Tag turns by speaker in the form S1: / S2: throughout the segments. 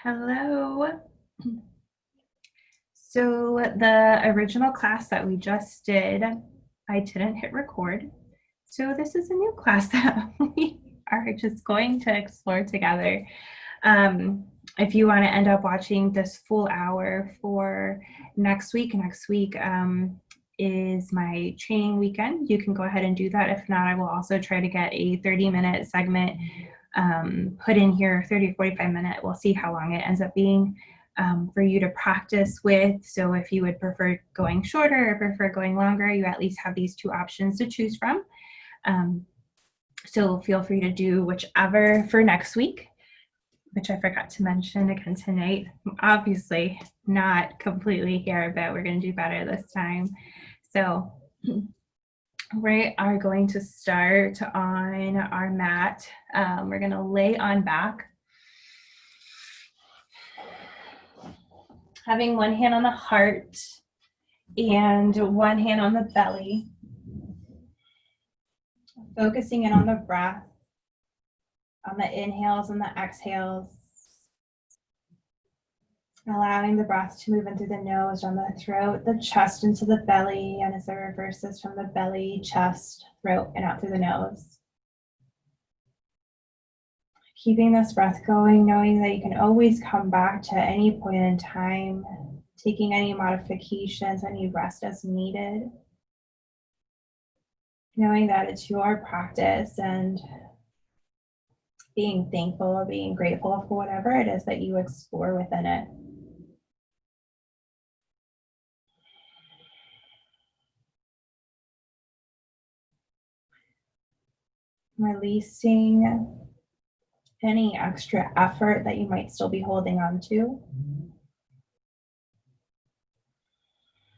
S1: Hello. So the original class that we just did, I didn't hit record. So this is a new class that we are just going to explore together. If you want to end up watching this full hour for next week is my training weekend. You can go ahead and do that. If not, I will also try to get a 30-minute segment put in here, 30 or 45 minute. We'll see how long it ends up being for you to practice with. So if you would prefer going shorter or prefer going longer, you at least have these two options to choose from. So feel free to do whichever for next week, which I forgot to mention again tonight. Obviously not completely here, but we're going to do better this time. So we are going to start on our mat. We're going to lay on back, having one hand on the heart and one hand on the belly, focusing in on the breath, on the inhales and the exhales, allowing the breath to move in through the nose, on the throat, the chest into the belly, and as it reverses from the belly, chest, throat, and out through the nose. Keeping this breath going, knowing that you can always come back to any point in time, taking any modifications, any rest as needed. Knowing that it's your practice and being thankful or being grateful for whatever it is that you explore within it. Releasing any extra effort that you might still be holding on to.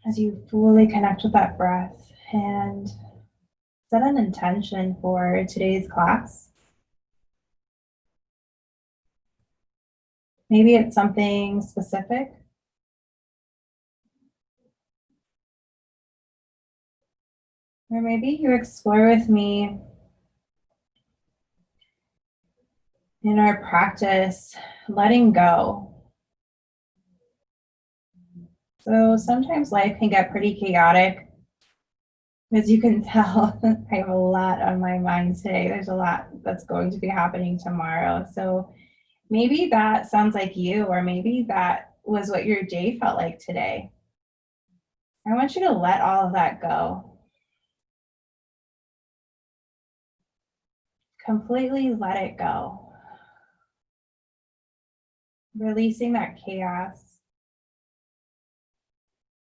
S1: As you fully connect with that breath and set an intention for today's class. Maybe it's something specific. Or maybe you explore with me in our practice, letting go. So sometimes life can get pretty chaotic. As you can tell, I have a lot on my mind today. There's a lot that's going to be happening tomorrow. So maybe that sounds like you, or maybe that was what your day felt like today. I want you to let all of that go. Completely let it go. Releasing that chaos.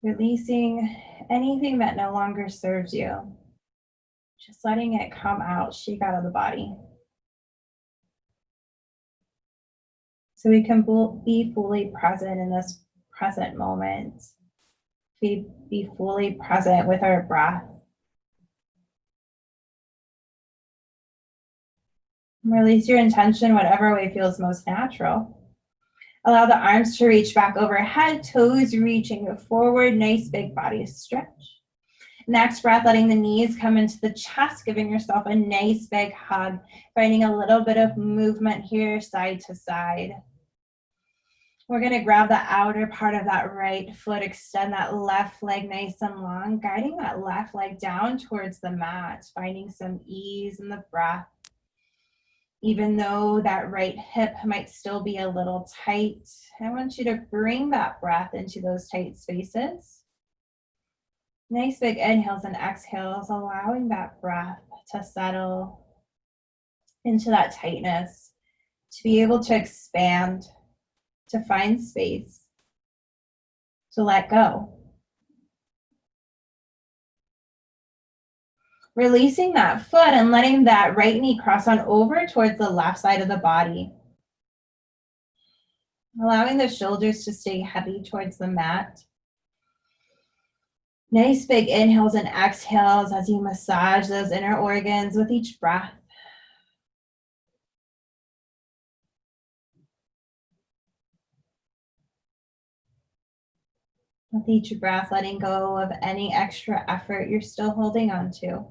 S1: Releasing anything that no longer serves you. Just letting it come out, shake out of the body. So we can be fully present in this present moment. Be fully present with our breath. Release your intention whatever way feels most natural. Allow the arms to reach back overhead, toes reaching forward, nice big body stretch. Next breath, letting the knees come into the chest, giving yourself a nice big hug, finding a little bit of movement here, side to side. We're going to grab the outer part of that right foot, extend that left leg nice and long, guiding that left leg down towards the mat, finding some ease in the breath. Even though that right hip might still be a little tight, I want you to bring that breath into those tight spaces. Nice big inhales and exhales, allowing that breath to settle into that tightness, to be able to expand, to find space, to let go. Releasing that foot and letting that right knee cross on over towards the left side of the body. Allowing the shoulders to stay heavy towards the mat. Nice big inhales and exhales as you massage those inner organs with each breath. With each breath, letting go of any extra effort you're still holding on to.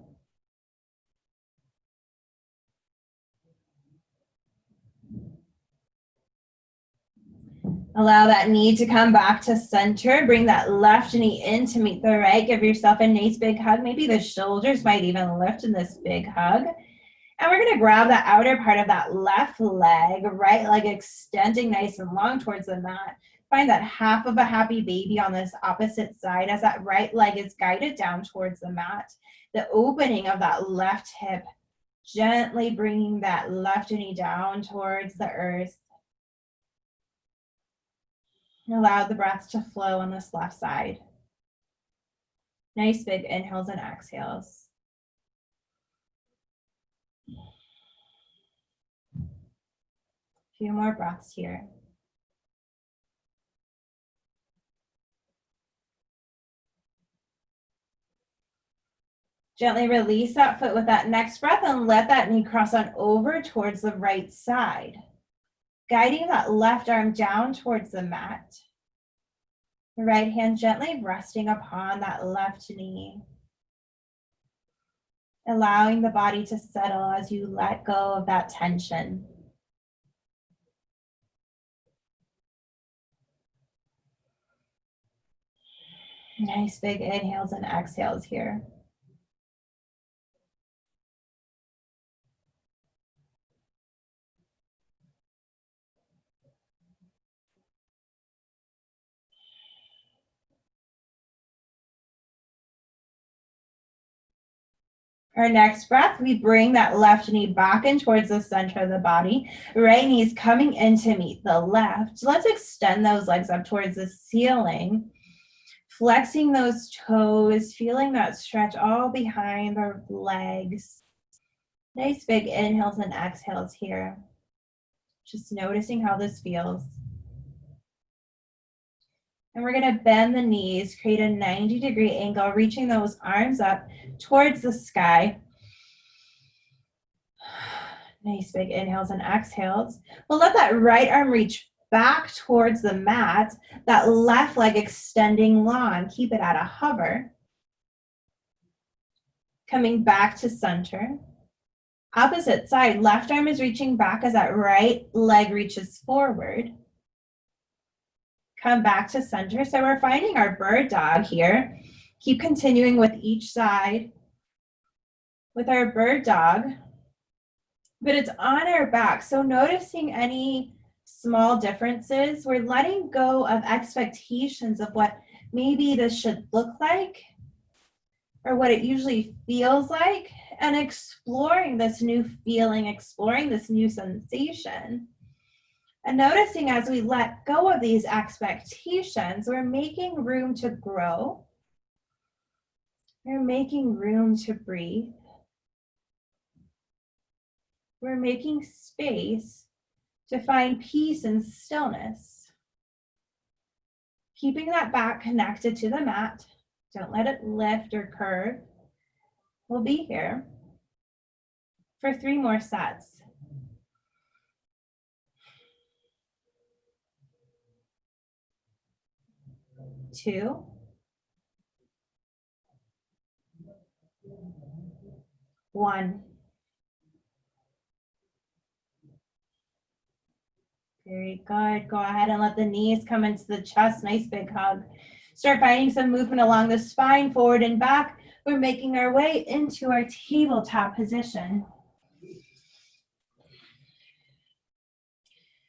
S1: Allow that knee to come back to center. Bring that left knee in to meet the right. Give yourself a nice big hug. Maybe the shoulders might even lift in this big hug. And we're going to grab the outer part of that left leg, right leg extending nice and long towards the mat. Find that half of a happy baby on this opposite side as that right leg is guided down towards the mat. The opening of that left hip, gently bringing that left knee down towards the earth. Allow the breath to flow on this left side. Nice big inhales and exhales. A few more breaths here. Gently release that foot with that next breath and let that knee cross on over towards the right side. Guiding that left arm down towards the mat. The right hand gently resting upon that left knee. Allowing the body to settle as you let go of that tension. Nice big inhales and exhales here. Our next breath, we bring that left knee back in towards the center of the body. Right knee is coming in to meet the left. Let's extend those legs up towards the ceiling. Flexing those toes, feeling that stretch all behind our legs. Nice big inhales and exhales here. Just noticing how this feels. And we're going to bend the knees, create a 90-degree angle, reaching those arms up towards the sky. Nice big inhales and exhales. We'll let that right arm reach back towards the mat, that left leg extending long. Keep it at a hover. Coming back to center. Opposite side, left arm is reaching back as that right leg reaches forward. Come back to center. So we're finding our bird dog here. Keep continuing with each side with our bird dog, but it's on our back. So noticing any small differences, we're letting go of expectations of what maybe this should look like or what it usually feels like, and exploring this new feeling, exploring this new sensation. And noticing as we let go of these expectations, we're making room to grow. We're making room to breathe. We're making space to find peace and stillness. Keeping that back connected to the mat. Don't let it lift or curve. We'll be here for 3 more sets. 2, 1. Very good. Go ahead and let the knees come into the chest. Nice big hug. Start finding some movement along the spine, forward and back. We're making our way into our tabletop position.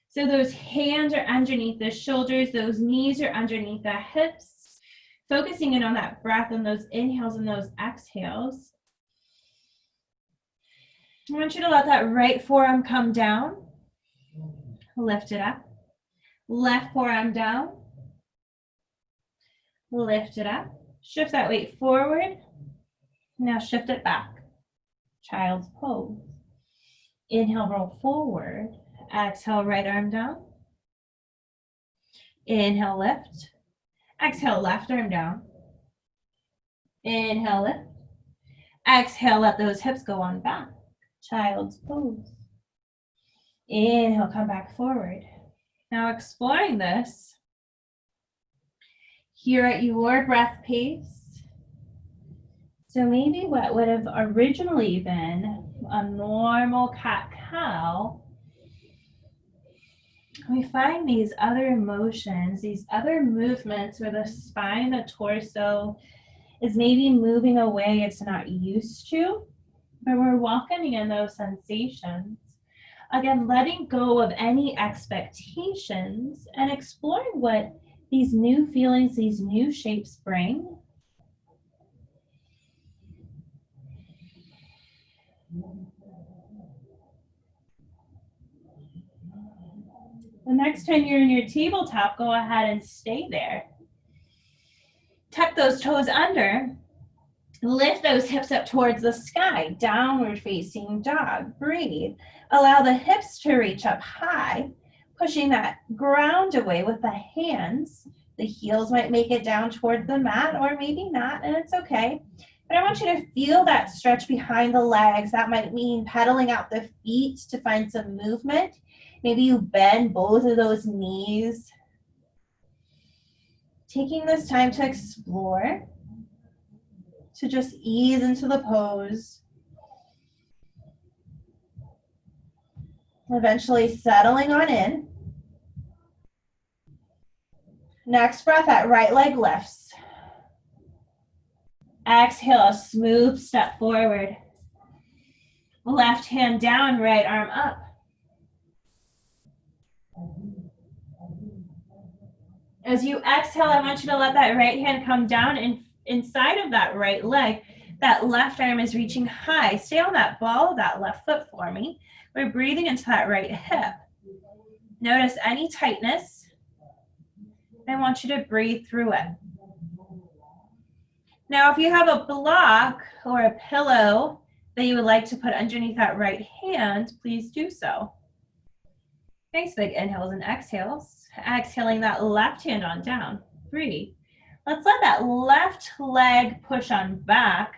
S1: So those hands are underneath the shoulders, those knees are underneath the hips. Focusing in on that breath and those inhales and those exhales. I want you to let that right forearm come down. Lift it up. Left forearm down. Lift it up. Shift that weight forward. Now shift it back. Child's pose. Inhale, roll forward. Exhale, right arm down. Inhale, lift. Exhale, left arm down. Inhale, lift. Exhale, let those hips go on back. Child's pose. Inhale, come back forward. Now exploring this here at your breath pace. So maybe what would have originally been a normal cat-cow We find these other motions, these other movements where the spine, the torso is maybe moving away it's not used to, but we're welcoming in those sensations. Again, letting go of any expectations and exploring what these new feelings, these new shapes bring. The next time you're in your tabletop, go ahead and stay there. Tuck those toes under. Lift those hips up towards the sky, downward facing dog. Breathe. Allow the hips to reach up high, pushing that ground away with the hands. The heels might make it down toward the mat or maybe not, and it's okay. But I want you to feel that stretch behind the legs. That might mean pedaling out the feet to find some movement. Maybe you bend both of those knees. Taking this time to explore, to just ease into the pose. Eventually settling on in. Next breath, that right leg lifts. Exhale, a smooth step forward. Left hand down, right arm up. As you exhale, I want you to let that right hand come down and inside of that right leg. That left arm is reaching high. Stay on that ball of that left foot for me. We're breathing into that right hip. Notice any tightness. I want you to breathe through it. Now, if you have a block or a pillow that you would like to put underneath that right hand, please do so. Nice big inhales and exhales. Exhaling that left hand on down. Breathe. Let's let that left leg push on back.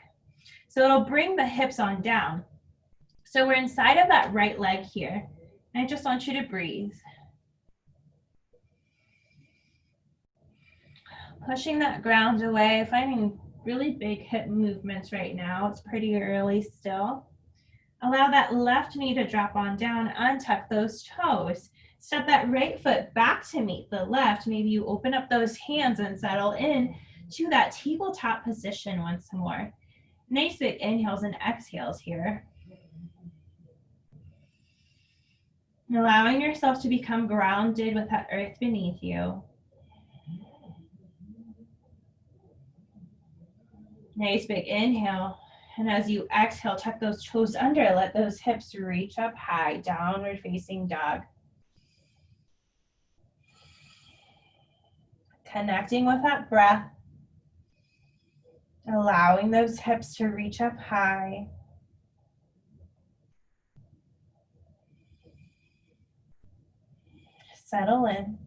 S1: So it'll bring the hips on down. So we're inside of that right leg here. And I just want you to breathe. Pushing that ground away, finding really big hip movements right now. It's pretty early still. Allow that left knee to drop on down, untuck those toes. Step that right foot back to meet the left. Maybe you open up those hands and settle in to that tabletop position once more. Nice big inhales and exhales here. Allowing yourself to become grounded with that earth beneath you. Nice big inhale. And as you exhale, tuck those toes under. Let those hips reach up high, downward facing dog. Connecting with that breath. Allowing those hips to reach up high. Settle in.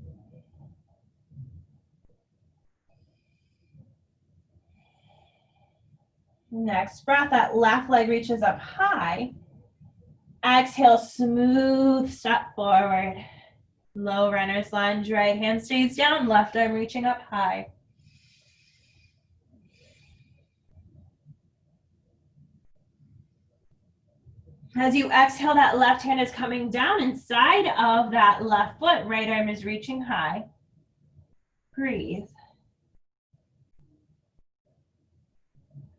S1: Next breath, that left leg reaches up high. Exhale, smooth step forward. Low runner's lunge, right hand stays down, left arm reaching up high. As you exhale, that left hand is coming down inside of that left foot. Right arm is reaching high. Breathe.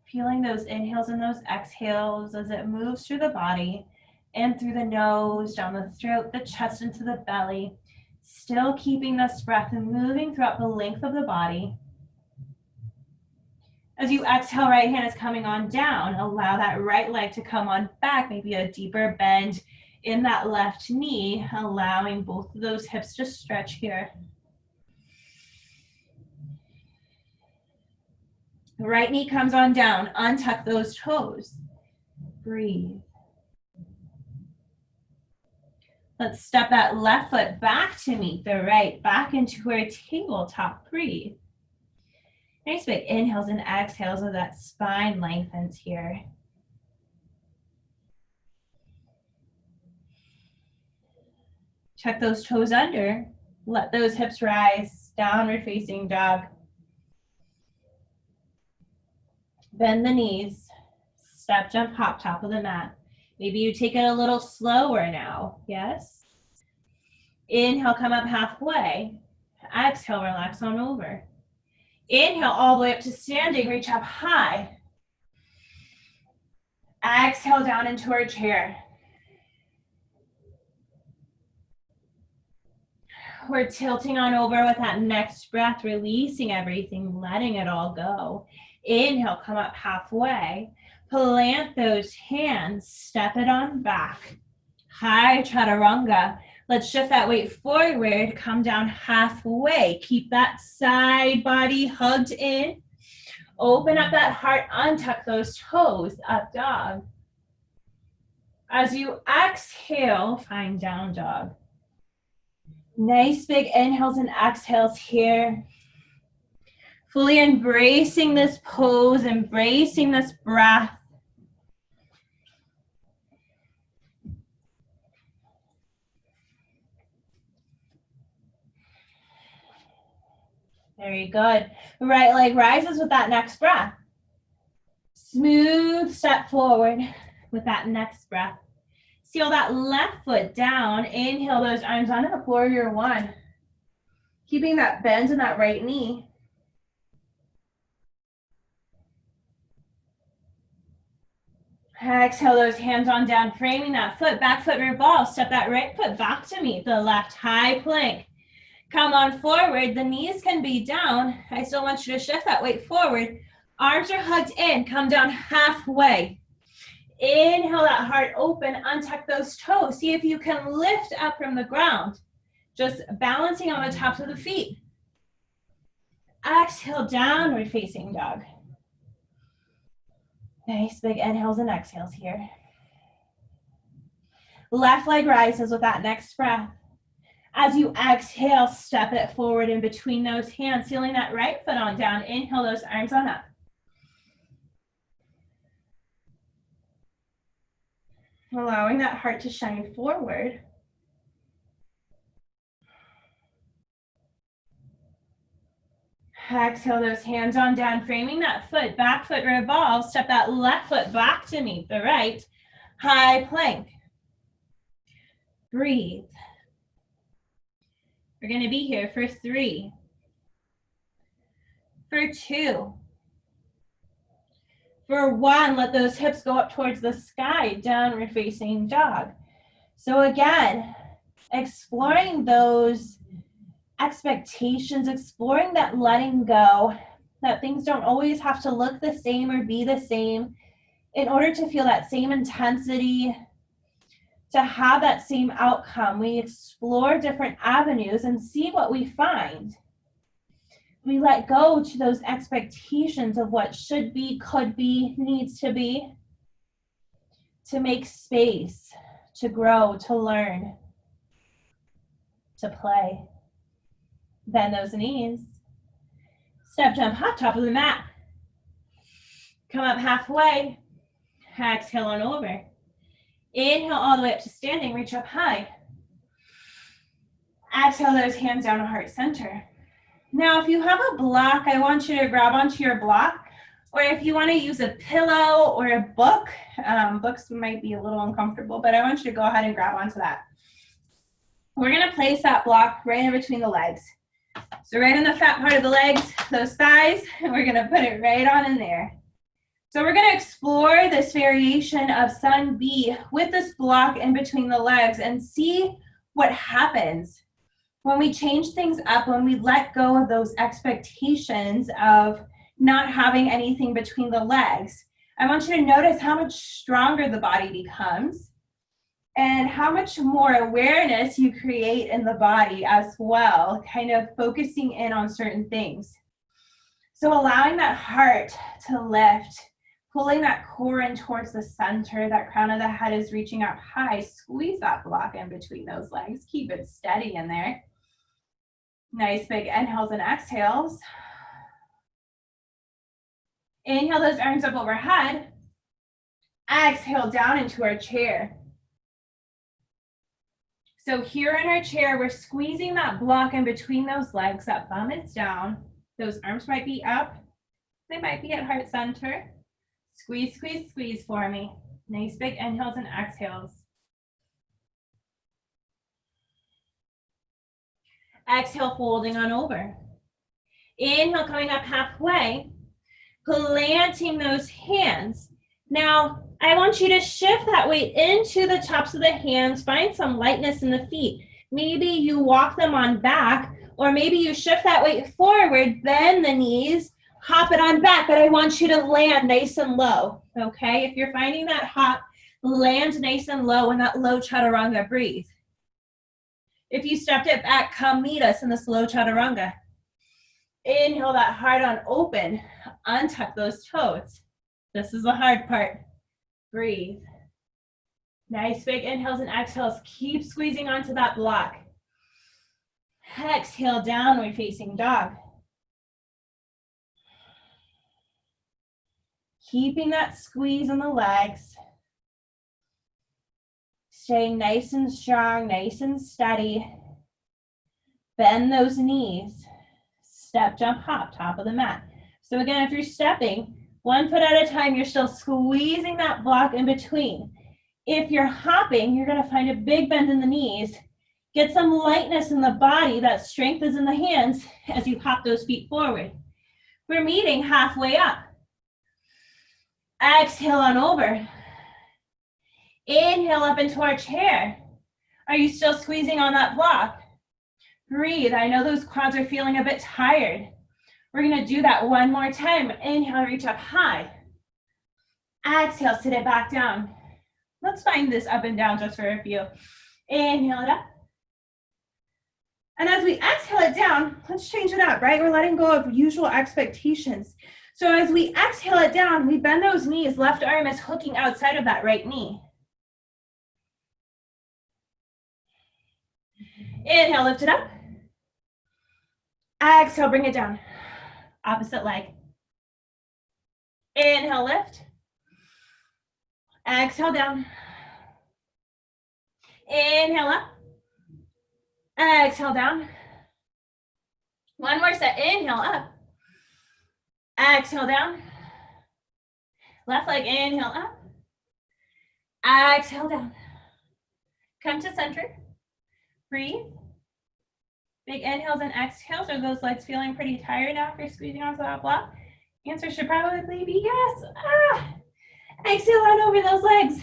S1: Feeling those inhales and those exhales as it moves through the body and through the nose, down the throat, the chest, into the belly. Still keeping this breath and moving throughout the length of the body. As you exhale, right hand is coming on down. Allow that right leg to come on back, maybe a deeper bend in that left knee, allowing both of those hips to stretch here. The right knee comes on down. Untuck those toes. Breathe. Let's step that left foot back to meet the right, back into our tabletop. Breathe. Nice big inhales and exhales as that spine lengthens here. Tuck those toes under. Let those hips rise. Downward facing dog. Bend the knees. Step, jump, hop, top of the mat. Maybe you take it a little slower now. Yes? Inhale, come up halfway. Exhale, relax on over. Inhale, all the way up to standing, reach up high. Exhale down into our chair. We're tilting on over with that next breath, releasing everything, letting it all go. Inhale, come up halfway. Plant those hands, step it on back. High chaturanga. Let's shift that weight forward, come down halfway. Keep that side body hugged in. Open up that heart, untuck those toes, up dog. As you exhale, find down dog. Nice big inhales and exhales here. Fully embracing this pose, embracing this breath. Very good. Right leg rises with that next breath. Smooth step forward with that next breath. Seal that left foot down. Inhale those arms on up, warrior one. Keeping that bend in that right knee. Exhale those hands on down, framing that foot, back foot revolve. Step that right foot back to meet the left, high plank. Come on forward, the knees can be down. I still want you to shift that weight forward. Arms are hugged in, come down halfway. Inhale that heart open, untuck those toes. See if you can lift up from the ground. Just balancing on the tops of the feet. Exhale, downward facing dog. Nice big inhales and exhales here. Left leg rises with that next breath. As you exhale, step it forward in between those hands, sealing that right foot on down. Inhale those arms on up. Allowing that heart to shine forward. Exhale those hands on down, framing that foot, back foot revolve. Step that left foot back to meet the right. High plank. Breathe. We're going to be here for 3, for 2, for 1. Let those hips go up towards the sky, downward facing dog. So again, exploring those expectations, exploring that letting go, that things don't always have to look the same or be the same in order to feel that same intensity, to have that same outcome. We explore different avenues and see what we find. We let go to those expectations of what should be, could be, needs to be, to make space, to grow, to learn, to play. Bend those knees. Step, jump, hop, top of the mat. Come up halfway. Exhale on over. Inhale all the way up to standing, reach up high. Exhale those hands down to heart center. Now, if you have a block, I want you to grab onto your block, or if you want to use a pillow or a book, books might be a little uncomfortable, but I want you to go ahead and grab onto that. We're going to place that block right in between the legs. So right in the fat part of the legs, those thighs, and we're going to put it right on in there. So we're going to explore this variation of Sun B with this block in between the legs and see what happens when we change things up, when we let go of those expectations of not having anything between the legs. I want you to notice how much stronger the body becomes and how much more awareness you create in the body as well, kind of focusing in on certain things. So allowing that heart to lift, pulling that core in towards the center, that crown of the head is reaching up high. Squeeze that block in between those legs. Keep it steady in there. Nice big inhales and exhales. Inhale those arms up overhead. Exhale down into our chair. So here in our chair, we're squeezing that block in between those legs. That bum is down. Those arms might be up. They might be at heart center. Squeeze, squeeze, squeeze for me. Nice big inhales and exhales. Exhale, folding on over. Inhale, coming up halfway, planting those hands. Now, I want you to shift that weight into the tops of the hands. Find some lightness in the feet. Maybe you walk them on back, or maybe you shift that weight forward, bend the knees, hop it on back, but I want you to land nice and low, okay? If you're finding that hop, land nice and low in that low chaturanga, breathe. If you stepped it back, come meet us in the slow chaturanga. Inhale that heart on open, untuck those toes. This is the hard part. Breathe. Nice big inhales and exhales. Keep squeezing onto that block. Exhale, downward facing dog. Keeping that squeeze on the legs. Staying nice and strong, nice and steady. Bend those knees. Step, jump, hop, top of the mat. So again, if you're stepping, 1 foot at a time, you're still squeezing that block in between. If you're hopping, you're gonna find a big bend in the knees. Get some lightness in the body. That strength is in the hands as you hop those feet forward. We're meeting halfway up. Exhale on over. Inhale up into our chair. Are you still squeezing on that block? Breathe. I know those quads are feeling a bit tired. We're gonna do that one more time. Inhale, reach up high. Exhale, sit it back down. Let's find this up and down just for a few. Inhale it up. And as we exhale it down, let's change it up, right? We're letting go of usual expectations. So as we exhale it down, we bend those knees. Left arm is hooking outside of that right knee. Inhale, lift it up. Exhale, bring it down. Opposite leg. Inhale, lift. Exhale, down. Inhale, up. Exhale, down. One more set. Inhale, up. Exhale, down. Left leg, inhale, up. Exhale, down. Come to center. Breathe. Big inhales and exhales. Are those legs feeling pretty tired now if you're squeezing onto that block? Answer should probably be yes. Exhale on over those legs.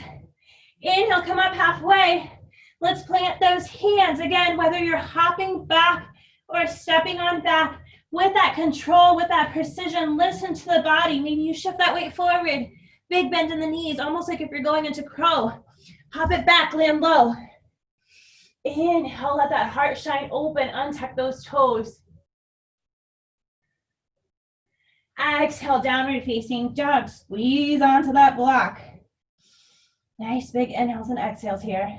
S1: Inhale, come up halfway. Let's plant those hands. Again, whether you're hopping back or stepping on back, with that control, with that precision, listen to the body. Maybe you shift that weight forward. Big bend in the knees, almost like if you're going into crow. Hop it back, land low. Inhale, let that heart shine open, untuck those toes. Exhale, downward facing dog. Squeeze onto that block. Nice big inhales and exhales here.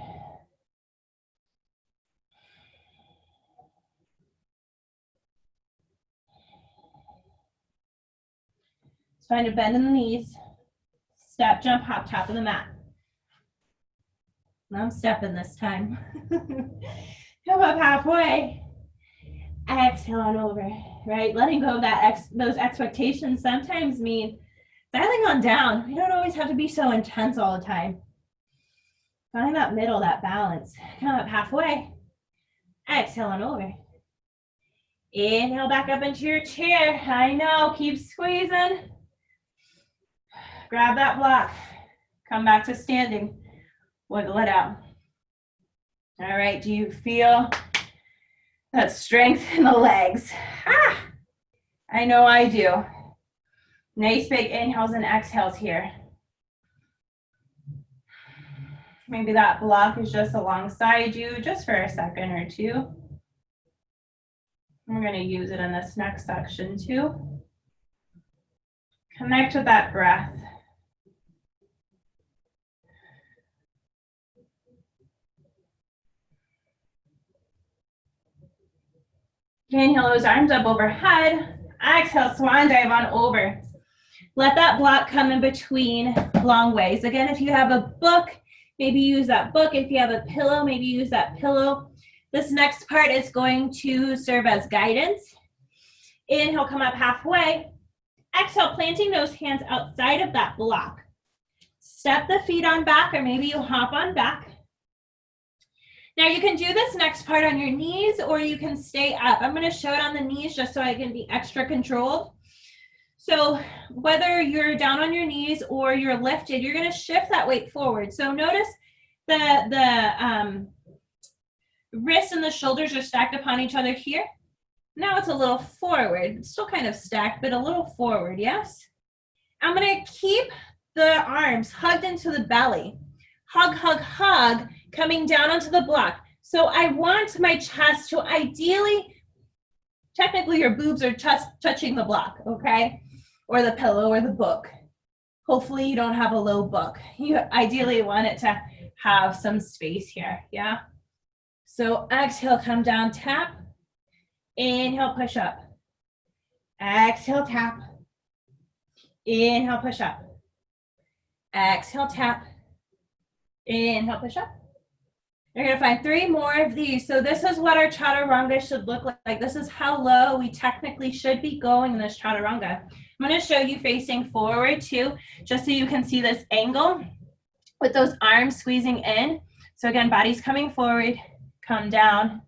S1: Let's find a bend in the knees. Step, jump, hop, top of the mat. I'm stepping this time. Come up halfway. Exhale on over, right? Letting go of those expectations sometimes mean dialing on down. We don't always have to be so intense all the time. Find that middle, that balance. Come up halfway. Exhale on over. Inhale back up into your chair. I know, keep squeezing. Grab that block. Come back to standing. Wiggle it out. All right, do you feel that strength in the legs? I know I do. Nice big inhales and exhales here. Maybe that block is just alongside you just for a second or two. We're going to use it in this next section too. Connect with that breath. Inhale those arms up overhead. Exhale, swan dive on over. Let that block come in between long ways. Again, if you have a book, maybe use that book. If you have a pillow, maybe use that pillow. This next part is going to serve as guidance. Inhale, come up halfway. Exhale, planting those hands outside of that block. Step the feet on back, or maybe you hop on back. Now you can do this next part on your knees or you can stay up. I'm going to show it on the knees just so I can be extra controlled. So whether you're down on your knees or you're lifted, you're going to shift that weight forward. So notice the wrists and the shoulders are stacked upon each other here. Now it's a little forward. It's still kind of stacked, but a little forward, yes? I'm going to keep the arms hugged into the belly. Hug, hug, hug, coming down onto the block. So I want my chest to ideally, technically your boobs are touching the block, okay? Or the pillow or the book. Hopefully you don't have a low book. You ideally want it to have some space here, yeah? So exhale, come down, tap. Inhale, push up. Exhale, tap. Inhale, push up. Exhale, tap. Inhale, push up. You're going to find 3 more of these. So this is what our chaturanga should look like. This is how low we technically should be going in this chaturanga. I'm going to show you facing forward too, just so you can see this angle with those arms squeezing in. So again, body's coming forward, come down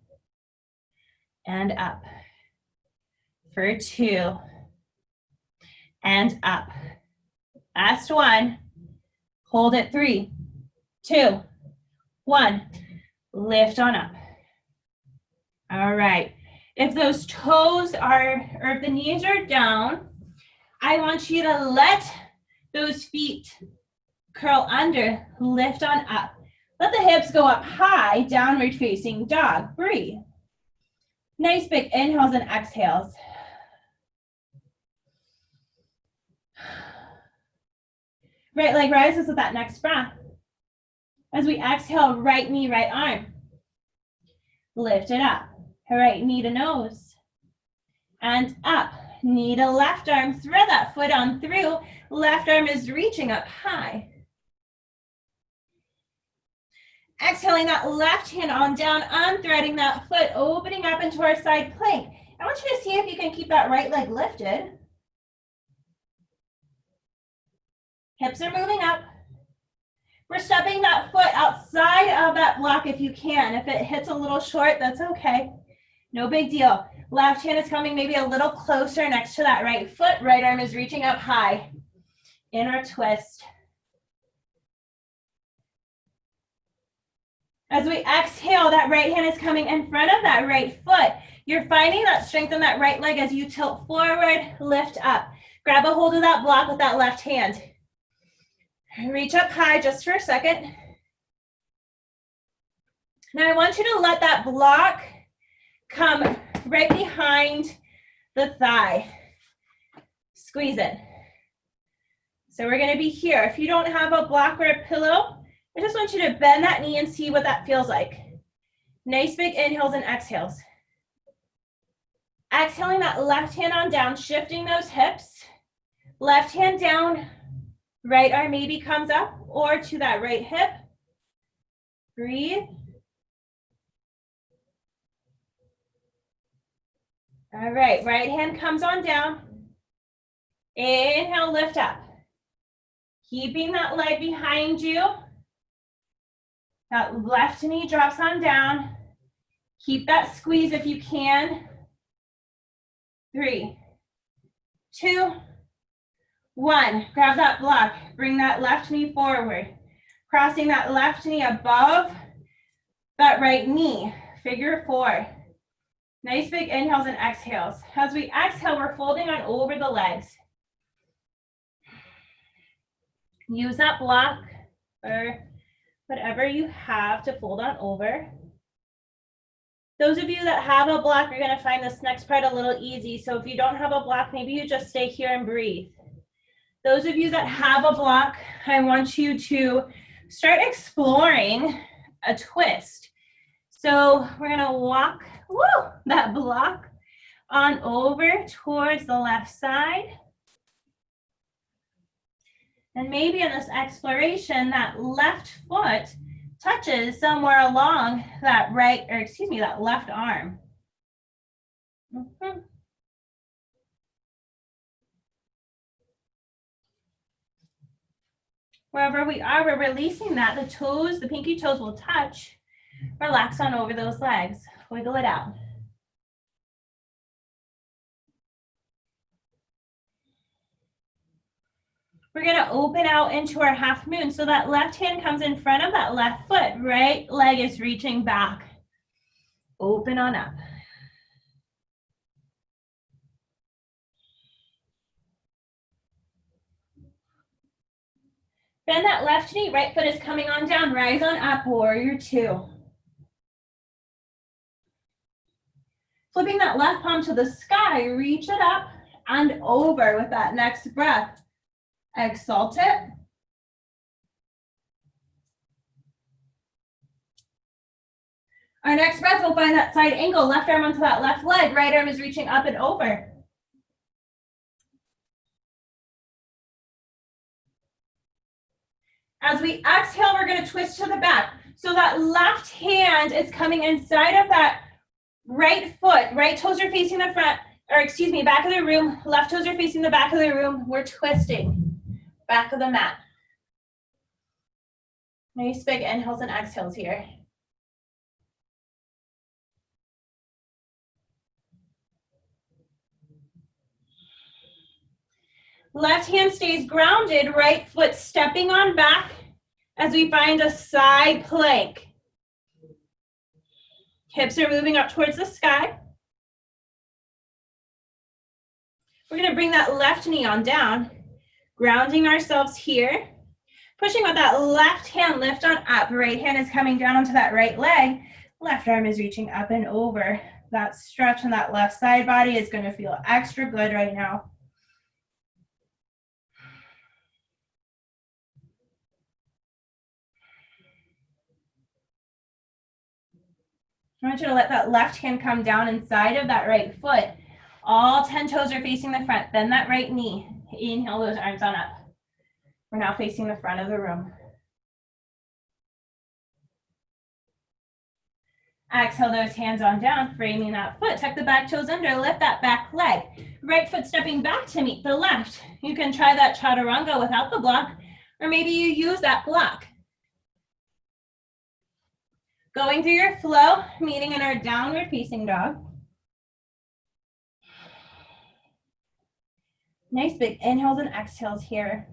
S1: and up for 2 and up. Last one, hold it 3, 2, 1. Lift on up. All right. If those toes are, or if the knees are down, I want you to let those feet curl under, lift on up. Let the hips go up high, downward facing dog. Breathe. Nice big inhales and exhales. Right leg rises with that next breath. As we exhale, right knee, right arm. Lift it up. Right knee to nose. And up. Knee to left arm. Thread that foot on through. Left arm is reaching up high. Exhaling that left hand on down, unthreading that foot, opening up into our side plank. I want you to see if you can keep that right leg lifted. Hips are moving up. We're stepping that foot outside of that block if you can. If it hits a little short, that's okay. No big deal. Left hand is coming maybe a little closer next to that right foot. Right arm is reaching up high. Inner twist. As we exhale, that right hand is coming in front of that right foot. You're finding that strength in that right leg as you tilt forward, lift up. Grab a hold of that block with that left hand. Reach up high just for a second. Now I want you to let that block come right behind the thigh. Squeeze it. So we're going to be here. If you don't have a block or a pillow, I just want you to bend that knee and see what that feels like. Nice big inhales and exhales. Exhaling that left hand on down, shifting those hips. Left hand down, right arm maybe comes up or to that right hip. Breathe. All right, right hand comes on down. Inhale, lift up. Keeping that leg behind you. That left knee drops on down. Keep that squeeze if you can. 3, 2, 1. Grab that block. Bring that left knee forward. Crossing that left knee above that right knee. Figure 4. Nice big inhales and exhales. As we exhale, we're folding on over the legs. Use that block or whatever you have to fold on over. Those of you that have a block, you're going to find this next part a little easy. So if you don't have a block, maybe you just stay here and breathe. Those of you that have a block, I want you to start exploring a twist. So we're going to walk that block on over towards the left side. And maybe in this exploration, that left foot touches somewhere along that that left arm. Wherever we are, we're releasing that. The toes, the pinky toes will touch. Relax on over those legs. Wiggle it out. We're gonna open out into our half moon. So that left hand comes in front of that left foot. Right leg is reaching back. Open on up. Bend that left knee, right foot is coming on down. Rise on up, warrior two. Flipping that left palm to the sky, reach it up and over with that next breath. Exalt it. Our next breath, we'll find that side angle. Left arm onto that left leg. Right arm is reaching up and over. As we exhale, we're going to twist to the back. So that left hand is coming inside of that right foot. Right toes are facing the front, or excuse me, back of the room. Left toes are facing the back of the room. We're twisting. Back of the mat. Nice big inhales and exhales here. Left hand stays grounded, right foot stepping on back as we find a side plank. Hips are moving up towards the sky. We're going to bring that left knee on down, grounding ourselves here. Pushing with that left hand, lift on up. Right hand is coming down onto that right leg. Left arm is reaching up and over. That stretch on that left side body is going to feel extra good right now. I want you to let that left hand come down inside of that right foot. All 10 toes are facing the front. Bend that right knee. Inhale those arms on up. We're now facing the front of the room. Exhale those hands on down, framing that foot. Tuck the back toes under, lift that back leg. Right foot stepping back to meet the left. You can try that chaturanga without the block, or maybe you use that block. Going through your flow, meeting in our downward facing dog. Nice big inhales and exhales here.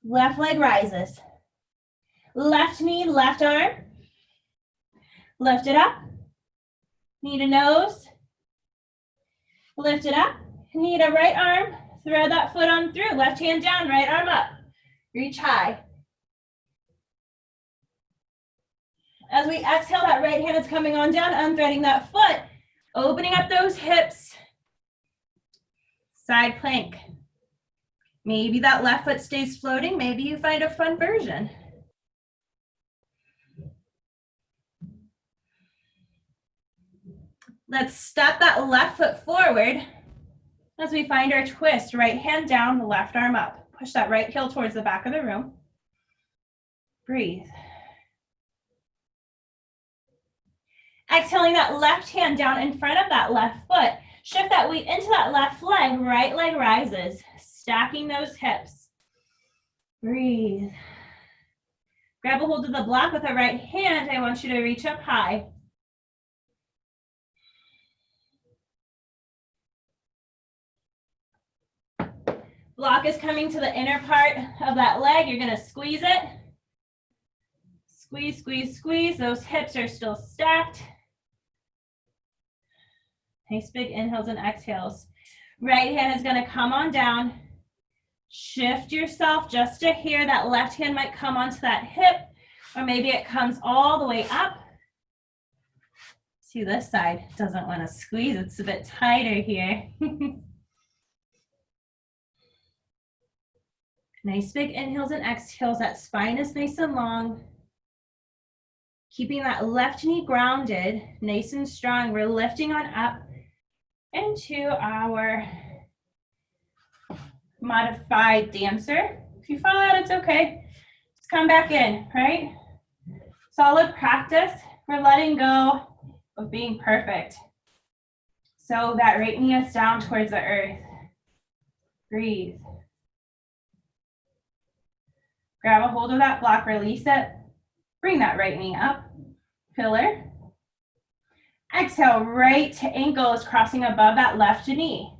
S1: Left leg rises. Left knee, left arm. Lift it up. Knee to nose. Lift it up. Knee to right arm. Thread that foot on through. Left hand down, right arm up. Reach high. As we exhale, that right hand is coming on down, unthreading that foot, opening up those hips. Side plank. Maybe that left foot stays floating. Maybe you find a fun version. Let's step that left foot forward as we find our twist. Right hand down, the left arm up. Push that right heel towards the back of the room. Breathe. Exhaling that left hand down in front of that left foot. Shift that weight into that left leg. Right leg rises. Stacking those hips. Breathe. Grab a hold of the block with the right hand. I want you to reach up high. Block is coming to the inner part of that leg. You're going to squeeze it. Squeeze, squeeze, squeeze. Those hips are still stacked. Nice big inhales and exhales. Right hand is going to come on down. Shift yourself just to here. That left hand might come onto that hip, or maybe it comes all the way up. See, this side doesn't want to squeeze. It's a bit tighter here. Nice big inhales and exhales. That spine is nice and long. Keeping that left knee grounded, nice and strong. We're lifting on up into our modified dancer. If you fall out, it's okay. Just come back in, right? Solid practice. We're letting go of being perfect. So that right knee is down towards the earth. Breathe. Grab a hold of that block, release it. Bring that right knee up, pillar. Exhale, right ankle is crossing above that left knee.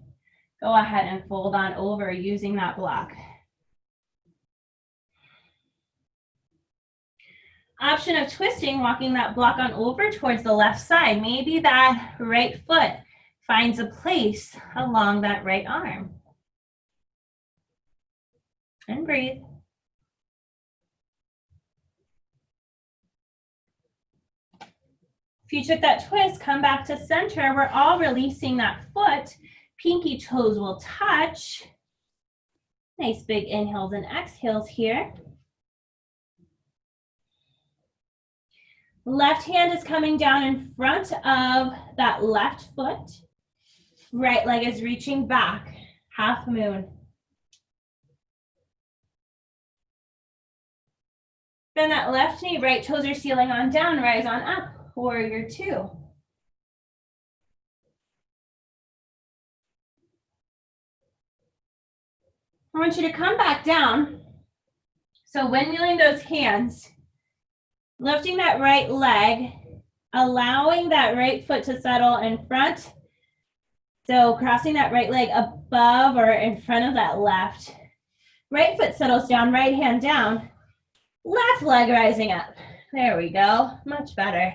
S1: Go ahead and fold on over using that block. Option of twisting, walking that block on over towards the left side. Maybe that right foot finds a place along that right arm. And breathe. If you took that twist, come back to center. We're all releasing that foot. Pinky toes will touch. Nice big inhales and exhales here. Left hand is coming down in front of that left foot. Right leg is reaching back, half moon. Bend that left knee, right toes are sealing on down, rise on up, warrior two. I want you to come back down. So windmilling those hands, lifting that right leg, allowing that right foot to settle in front. So crossing that right leg above or in front of that left. Right foot settles down, right hand down. Left leg rising up. There we go, much better.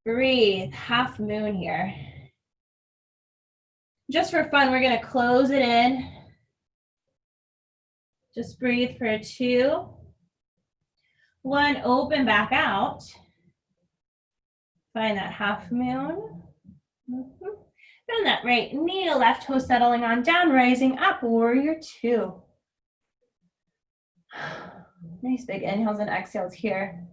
S1: Breathe, half moon here. Just for fun, we're gonna close it in. Just breathe for 2, 1, open back out. Find that half moon. Bend that right knee, left toe settling on down, rising up, warrior two. Nice big inhales and exhales here.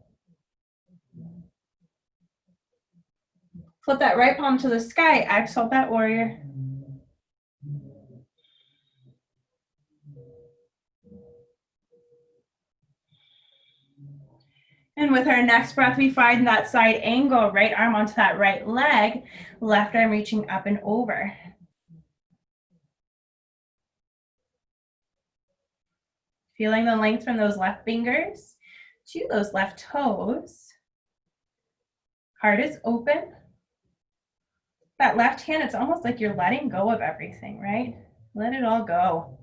S1: Flip that right palm to the sky, exhale that warrior. And with our next breath, we find that side angle, right arm onto that right leg, left arm reaching up and over. Feeling the length from those left fingers to those left toes. Heart is open. That left hand, it's almost like you're letting go of everything, right? Let it all go.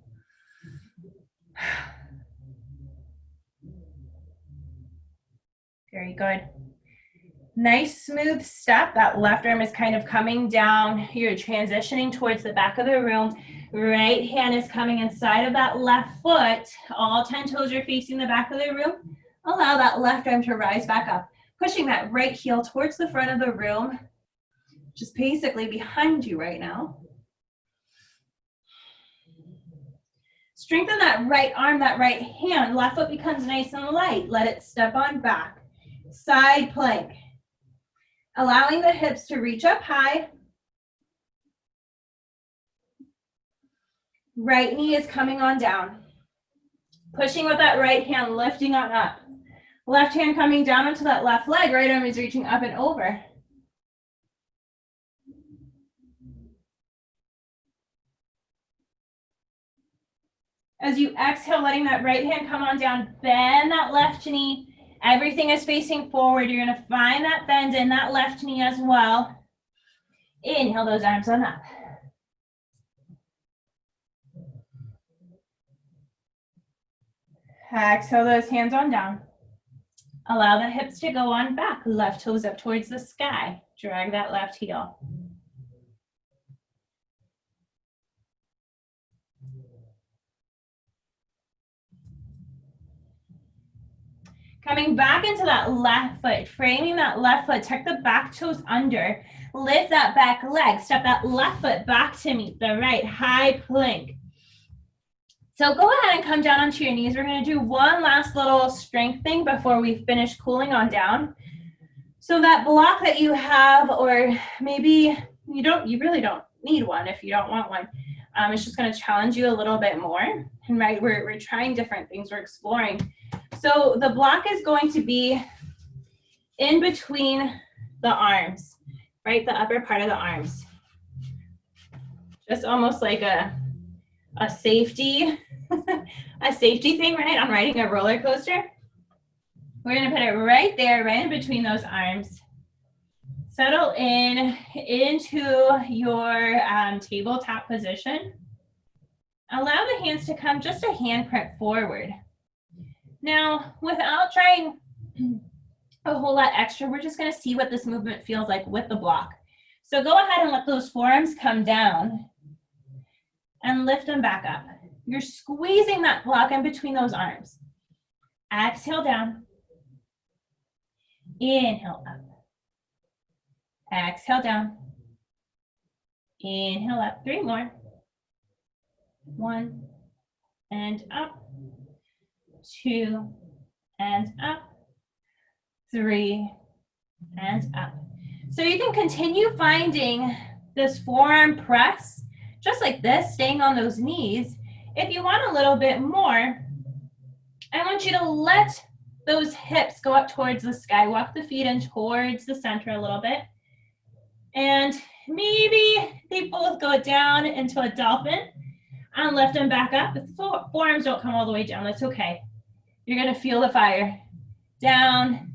S1: Very good. Nice smooth step. That left arm is kind of coming down. You're transitioning towards the back of the room. Right hand is coming inside of that left foot. All 10 toes are facing the back of the room. Allow that left arm to rise back up. Pushing that right heel towards the front of the room. Just basically behind you right now. Strengthen that right arm, that right hand. Left foot becomes nice and light. Let it step on back. Side plank. Allowing the hips to reach up high. Right knee is coming on down. Pushing with that right hand, lifting on up. Left hand coming down onto that left leg. Right arm is reaching up and over. As you exhale, letting that right hand come on down, bend that left knee. Everything is facing forward. You're gonna find that bend in that left knee as well. Inhale those arms on up. Exhale those hands on down. Allow the hips to go on back. Left toes up towards the sky. Drag that left heel. Coming back into that left foot, framing that left foot, tuck the back toes under, lift that back leg, step that left foot back to meet the right, high plank. So go ahead and come down onto your knees. We're gonna do one last little strength thing before we finish cooling on down. So that block that you have, or maybe you really don't need one if you don't want one. It's just gonna challenge you a little bit more. And right, we're trying different things, we're exploring. So the block is going to be in between the arms, right? The upper part of the arms. Just almost like a safety, a safety thing, right? On riding a roller coaster. We're gonna put it right there, right in between those arms. Settle in into your tabletop position. Allow the hands to come just a handprint forward. Now, without trying a whole lot extra, we're just gonna see what this movement feels like with the block. So go ahead and let those forearms come down and lift them back up. You're squeezing that block in between those arms. Exhale down. Inhale up. Exhale down. Inhale up. 3 more. 1 and up. 2 and up. 3 and up. So you can continue finding this forearm press just like this, staying on those knees. If you want a little bit more, I want you to let those hips go up towards the sky. Walk the feet in towards the center a little bit. And maybe they both go down into a dolphin and lift them back up. If the forearms don't come all the way down, that's okay. You're gonna feel the fire. Down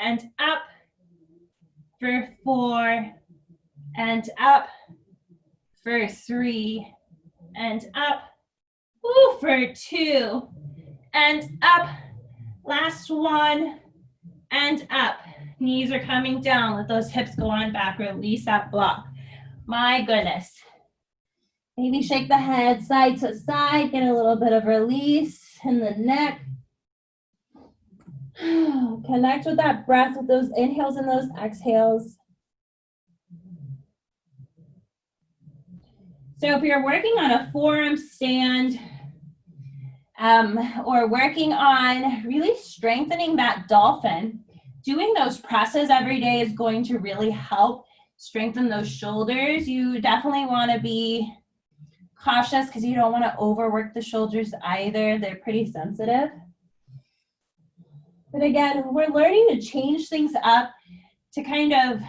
S1: and up for 4 and up for 3 and up. Ooh, for 2 and up. Last 1 and up. Knees are coming down. Let those hips go on back. Release that block. My goodness. Maybe shake the head side to side. Get a little bit of release in the neck. Connect with that breath with those inhales and those exhales. So if you're working on a forearm stand, or working on really strengthening that dolphin, doing those presses every day is going to really help strengthen those shoulders. You definitely want to be cautious because you don't want to overwork the shoulders either. They're pretty sensitive. But again, we're learning to change things up to kind of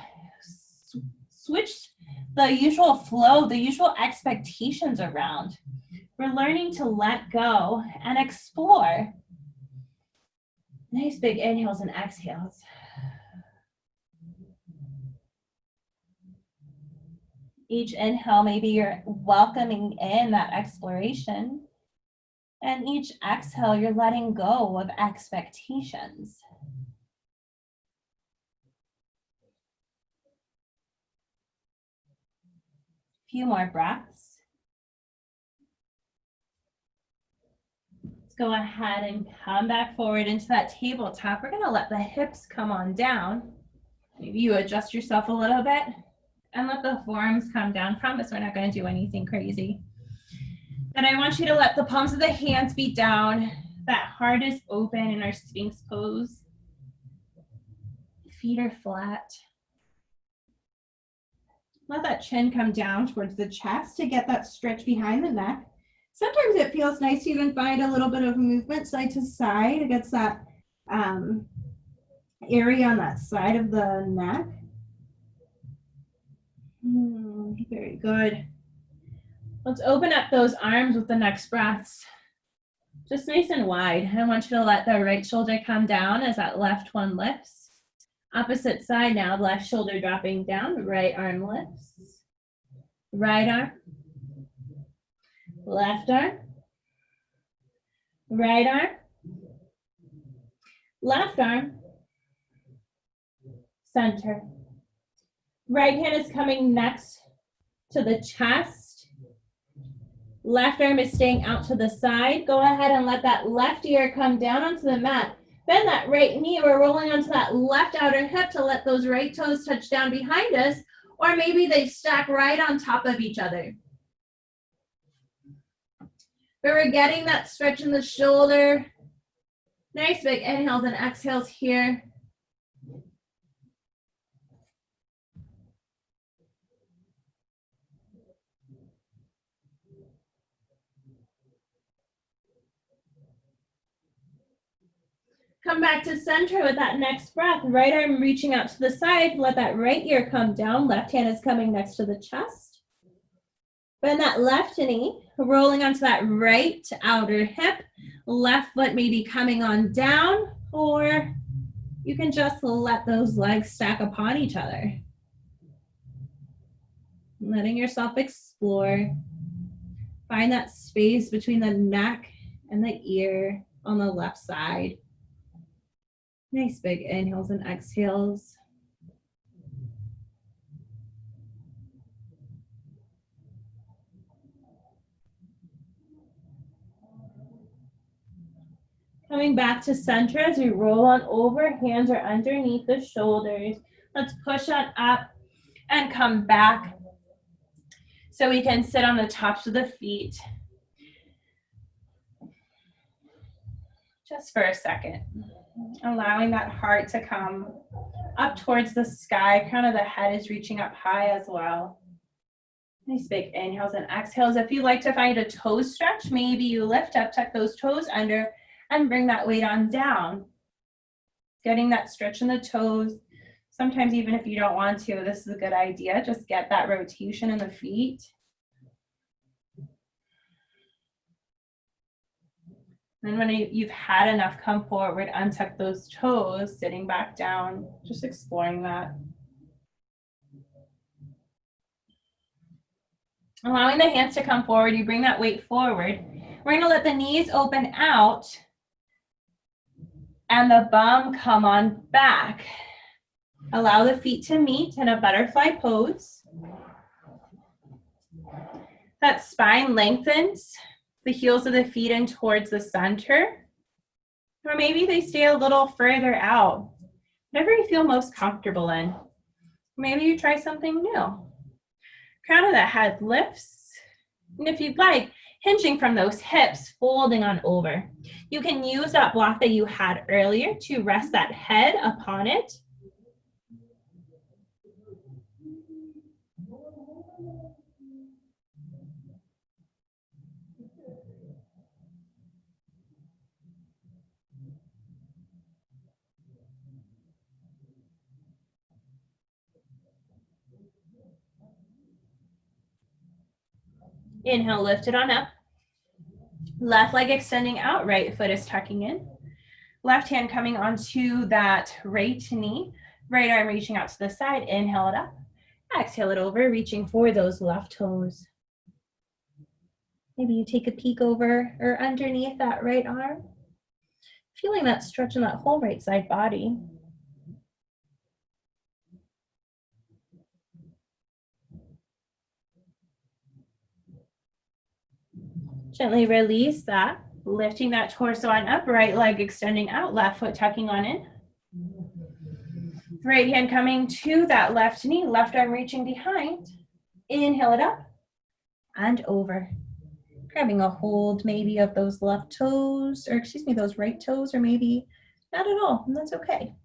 S1: switch the usual flow, the usual expectations around. We're learning to let go and explore. Nice big inhales and exhales. Each inhale, maybe you're welcoming in that exploration. And each exhale, you're letting go of expectations. A few more breaths. Go ahead and come back forward into that tabletop. We're gonna let the hips come on down. Maybe you adjust yourself a little bit and let the forearms come down. Promise we're not gonna do anything crazy. Then I want you to let the palms of the hands be down. That heart is open in our Sphinx pose. Feet are flat. Let that chin come down towards the chest to get that stretch behind the neck. Sometimes it feels nice to even find a little bit of movement side to side against that area on that side of the neck. Very good. Let's open up those arms with the next breaths. Just nice and wide. I want you to let the right shoulder come down as that left one lifts. Opposite side now, left shoulder dropping down, right arm lifts. Right arm. Left arm, right arm, left arm, center. Right hand is coming next to the chest. Left arm is staying out to the side. Go ahead and let that left ear come down onto the mat. Bend that right knee. We're rolling onto that left outer hip to let those right toes touch down behind us, or maybe they stack right on top of each other. But we're getting that stretch in the shoulder. Nice big inhales and exhales here. Come back to center with that next breath. Right arm reaching out to the side. Let that right ear come down. Left hand is coming next to the chest. Bend that left knee, rolling onto that right outer hip. Left foot maybe coming on down, Or you can just let those legs stack upon each other. Letting yourself explore. Find that space between the neck and the ear on the left side. Nice big inhales and exhales. Coming back to center as we roll on over, hands are underneath the shoulders. Let's push on up and come back so we can sit on the tops of the feet. Just for a second. Allowing that heart to come up towards the sky. Crown of the head is reaching up high as well. Nice big inhales and exhales. If you'd like to find a toe stretch, maybe you lift up, tuck those toes under, and bring that weight on down. Getting that stretch in the toes. Sometimes even if you don't want to, this is a good idea. Just get that rotation in the feet. And when you've had enough, come forward, untuck those toes, sitting back down, just exploring that. Allowing the hands to come forward, you bring that weight forward. We're gonna let the knees open out and the bum come on back. Allow the feet to meet in a butterfly pose. That spine lengthens, the heels of the feet in towards the center. Or maybe they stay a little further out. Whatever you feel most comfortable in. Maybe you try something new. Crown of the head lifts. And if you'd like, hinging from those hips, folding on over. You can use that block that you had earlier to rest that head upon it. Inhale, lift it on up. Left leg extending out, right foot is tucking in. Left hand coming onto that right knee, right arm reaching out to the side. Inhale it up. Exhale it over, reaching for those left toes. Maybe you take a peek over or underneath that right arm. Feeling that stretch in that whole right side body. Gently release that, lifting that torso on up, right leg extending out, left foot tucking on in. Right hand coming to that left knee, left arm reaching behind. Inhale it up and over. Grabbing a hold maybe of those left toes, or excuse me, those right toes, or maybe not at all, and that's okay.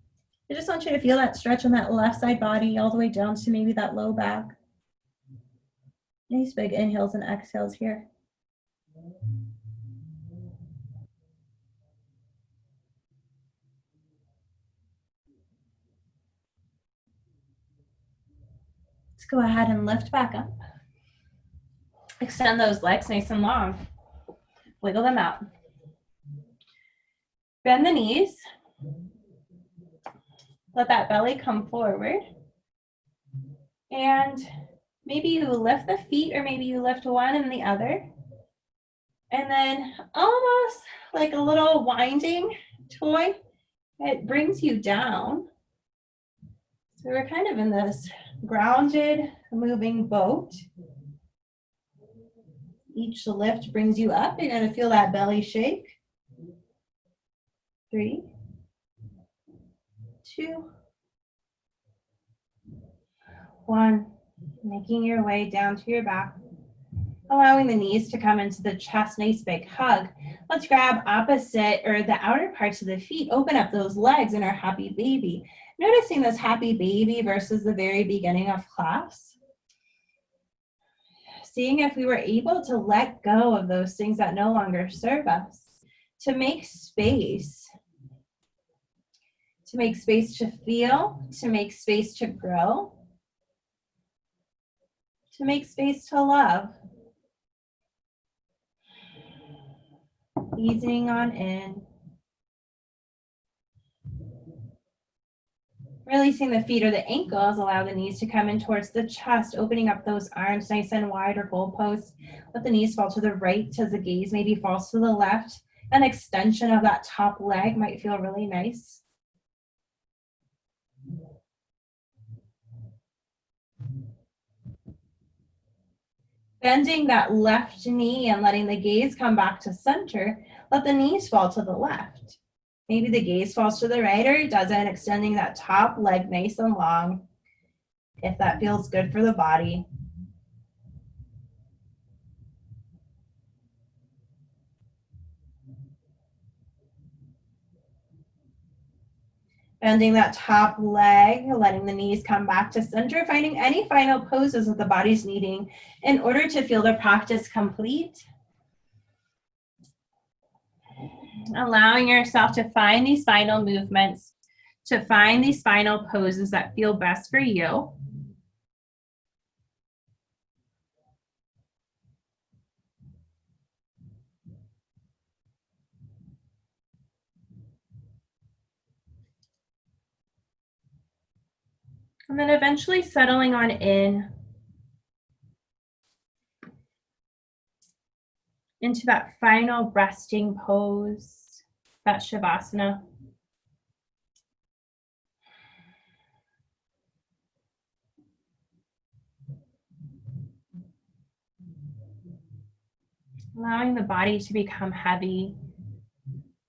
S1: I just want you to feel that stretch on that left side body all the way down to maybe that low back. Nice big inhales and exhales here. Let's go ahead and lift back up. Extend those legs nice and long. Wiggle them out. Bend the knees. Let that belly come forward. And maybe you lift the feet, or maybe you lift one and the other. And then almost like a little winding toy, it brings you down. So we're kind of in this grounded, moving boat. Each lift brings you up. You're going to feel that belly shake. 3, 2, 1. Making your way down to your back. Allowing the knees to come into the chest, nice big hug. Let's grab opposite or the outer parts of the feet. Open up those legs in our happy baby. Noticing this happy baby versus the very beginning of class. Seeing if we were able to let go of those things that no longer serve us. To make space. To make space to feel. To make space to grow. To make space to love. Easing on in. Releasing the feet or the ankles, allow the knees to come in towards the chest, opening up those arms nice and wide or goalposts. Let the knees fall to the right as the gaze maybe falls to the left. An extension of that top leg might feel really nice. Bending that left knee and letting the gaze come back to center. Let the knees fall to the left. Maybe the gaze falls to the right or it doesn't, extending that top leg nice and long if that feels good for the body. Bending that top leg, letting the knees come back to center, finding any final poses that the body's needing in order to feel the practice complete. Allowing yourself to find these final movements, to find these final poses that feel best for you. And then eventually settling on in into that final resting pose, that Shavasana. Allowing the body to become heavy,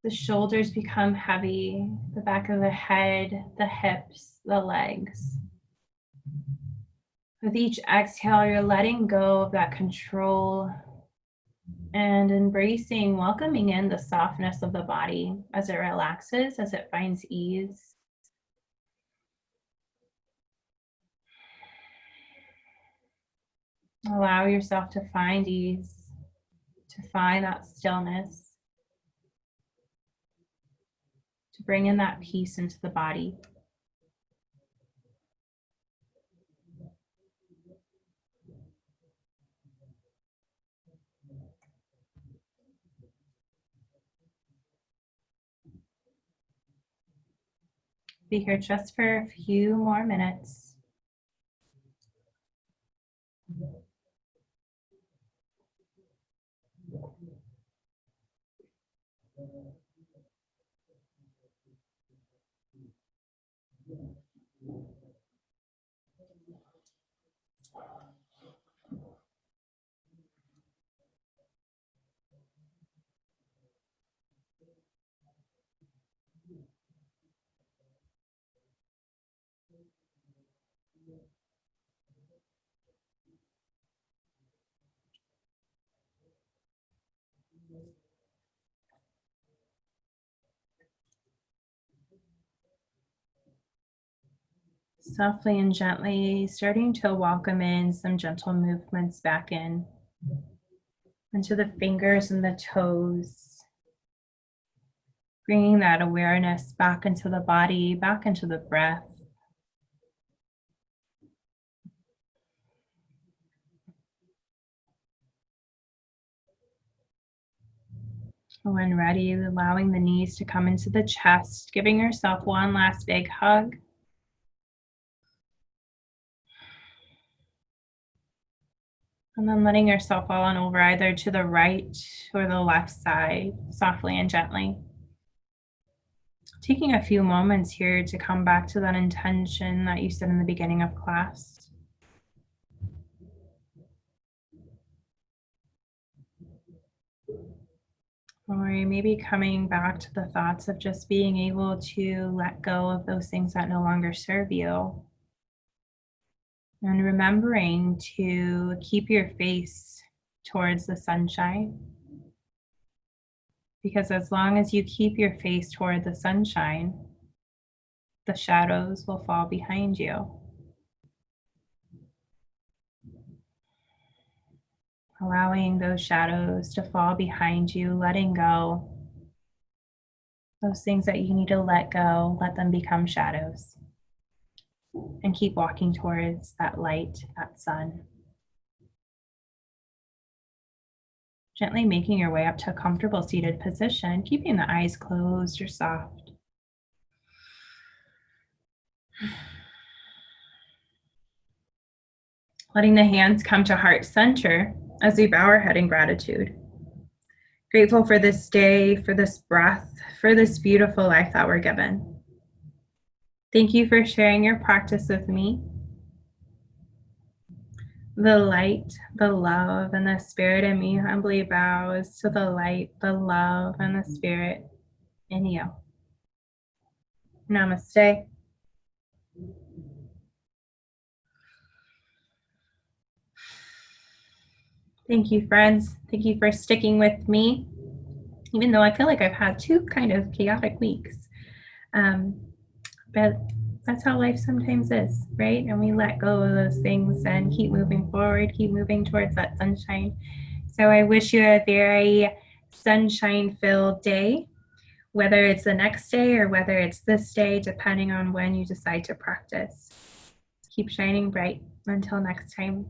S1: the shoulders become heavy, the back of the head, the hips, the legs. With each exhale, you're letting go of that control and embracing, welcoming in the softness of the body as it relaxes, as it finds ease. Allow yourself to find ease, to find that stillness, to bring in that peace into the body. Be here just for a few more minutes. Softly and gently starting to welcome in some gentle movements back in into the fingers and the toes. Bringing that awareness back into the body, back into the breath. When ready, allowing the knees to come into the chest, giving yourself one last big hug. And then letting yourself fall on over either to the right or the left side, softly and gently. Taking a few moments here to come back to that intention that you said in the beginning of class. Or maybe coming back to the thoughts of just being able to let go of those things that no longer serve you. And remembering to keep your face towards the sunshine. Because as long as you keep your face toward the sunshine, the shadows will fall behind you. Allowing those shadows to fall behind you, letting go. Those things that you need to let go, let them become shadows. And keep walking towards that light, that sun. Gently making your way up to a comfortable seated position, keeping the eyes closed or soft. Letting the hands come to heart center as we bow our head in gratitude. Grateful for this day, for this breath, for this beautiful life that we're given. Thank you for sharing your practice with me. The light, the love, and the spirit in me humbly bows to the light, the love, and the spirit in you. Namaste. Thank you, friends. Thank you for sticking with me, even though I feel like I've had 2 kind of chaotic weeks. But that's how life sometimes is, right? And we let go of those things and keep moving forward, keep moving towards that sunshine. So I wish you a very sunshine-filled day, whether it's the next day or whether it's this day, depending on when you decide to practice. Keep shining bright. Until next time.